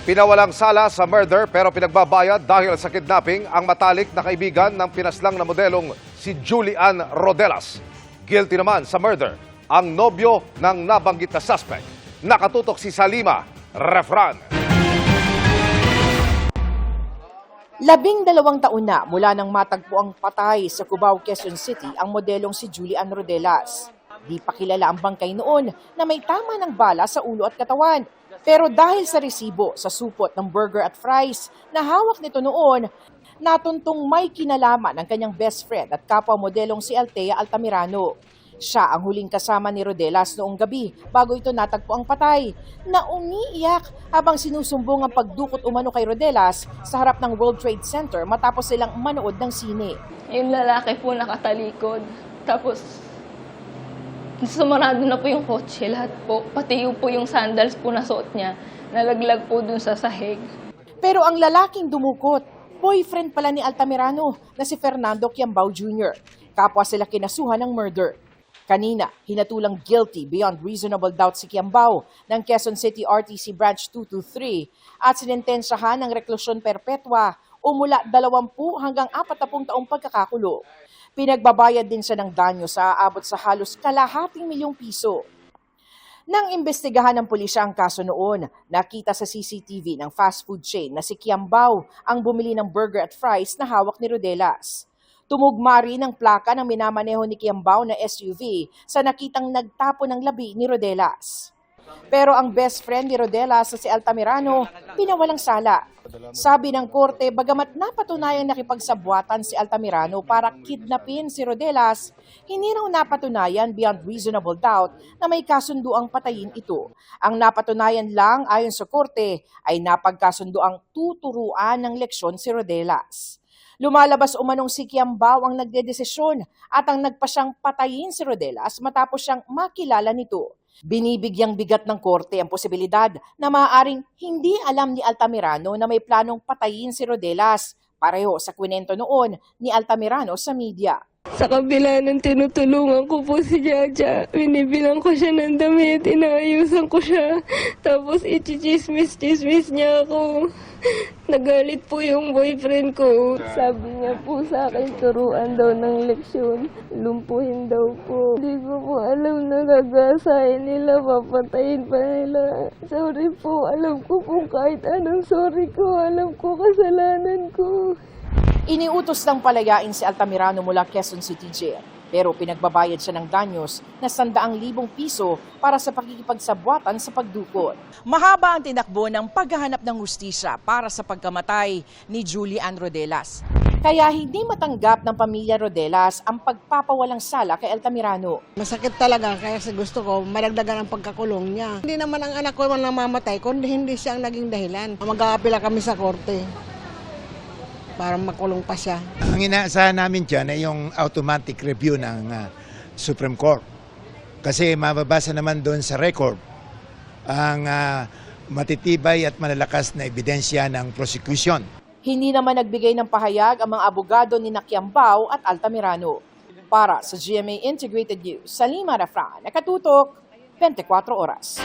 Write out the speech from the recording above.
Pinawalang sala sa murder pero pinagbabayad dahil sa kidnapping ang matalik na kaibigan ng pinaslang na modelong si Julian Rodelas. Guilty naman sa murder ang nobyo ng nabanggit na suspect. Nakatutok si Salima Refran. 12 taon na mula nang matagpo ang patay sa Cubao, Quezon City ang modelong si Julian Rodelas. Di pa kilala ang bangkay noon na may tama ng bala sa ulo at katawan. Pero dahil sa resibo sa supot ng burger at fries na hawak nito noon, natuntong may kinalaman ng kanyang best friend at kapwa modelong si Althea Altamirano. Siya ang huling kasama ni Rodelas noong gabi bago ito natagpo ang patay, na umiiyak habang sinusumbong ang pagdukot umano kay Rodelas sa harap ng World Trade Center matapos silang manood ng sine. Yung lalaki po nakatalikod, tapos sumarado na po yung kotse, lahat po. Pati po yung sandals po na suot niya, nalaglag po dun sa sahig. Pero ang lalaking dumukot, boyfriend pala ni Altamirano na si Fernando Quiambao Jr. Kapwa sila kinasuhan ng murder. Kanina, hinatulang guilty beyond reasonable doubt si Quiambao ng Quezon City RTC Branch 223 at sinintensyahan ng reklusyon perpetua o mula 20 hanggang 40 taong pagkakakulong. Pinagbabayad din siya ng danyo sa aabot sa halos ₱250,000. Nang imbestigahan ng pulisya ang kaso noon, nakita sa CCTV ng fast food chain na si Quiambao ang bumili ng burger at fries na hawak ni Rodelas. Tumugma rin ang plaka ng minamaneho ni Quiambao na SUV sa nakitang nagtapo ng labi ni Rodelas. Pero ang best friend ni Rodelas na si Altamirano, pinawalang sala. Sabi ng korte, bagamat napatunayang nakipagsabwatan si Altamirano para kidnapin si Rodelas, hindi raw napatunayan beyond reasonable doubt na may kasundo ang patayin ito. Ang napatunayan lang ayon sa korte ay napagkasundo ang tuturuan ng leksyon si Rodelas. Lumalabas umanong si Quiambao ang nagdedesisyon at ang nagpasyang patayin si Rodelas matapos siyang makilala nito. Binibigyang bigat ng korte ang posibilidad na maaaring hindi alam ni Altamirano na may planong patayin si Rodelas, pareho sa kwento noon ni Altamirano sa media. Sa kabila ng tinutulungan ko po si Jaja, binibilang ko siya ng damit, inaayusan ko siya, tapos i-chismis niya ako. Nagalit po yung boyfriend ko. Sabi niya po sa akin, turuan daw ng leksyon, lumpuhin daw po. Hindi ko po alam na gagasahin nila, papatayin pa nila. Sorry po, alam ko po kahit anong sorry ko, alam ko kasalanan ko. Iniutos ng palayain si Altamirano mula Quezon City Jail, pero pinagbabayad siya ng danyos na ₱100,000 para sa pakikipagsabwatan sa pagdukot. Mahaba ang tinakbo ng paghahanap ng hustisya para sa pagkamatay ni Julian Rodelas. Kaya hindi matanggap ng pamilya Rodelas ang pagpapawalang sala kay Altamirano. Masakit talaga kaya gusto ko madagdagan ang pagkakulong niya. Hindi naman ang anak ko man namamatay, kundi hindi siya ang naging dahilan. Mag-aapila kami sa korte para makulong pa siya. Ang inaasahan namin dyan ay yung automatic review ng Supreme Court. Kasi mababasa naman doon sa record ang matitibay at malalakas na ebidensya ng prosecution. Hindi naman nagbigay ng pahayag ang mga abogado ni Quiambao at Altamirano. Para sa GMA Integrated News, Salima Refran, nakatutok, 24 oras.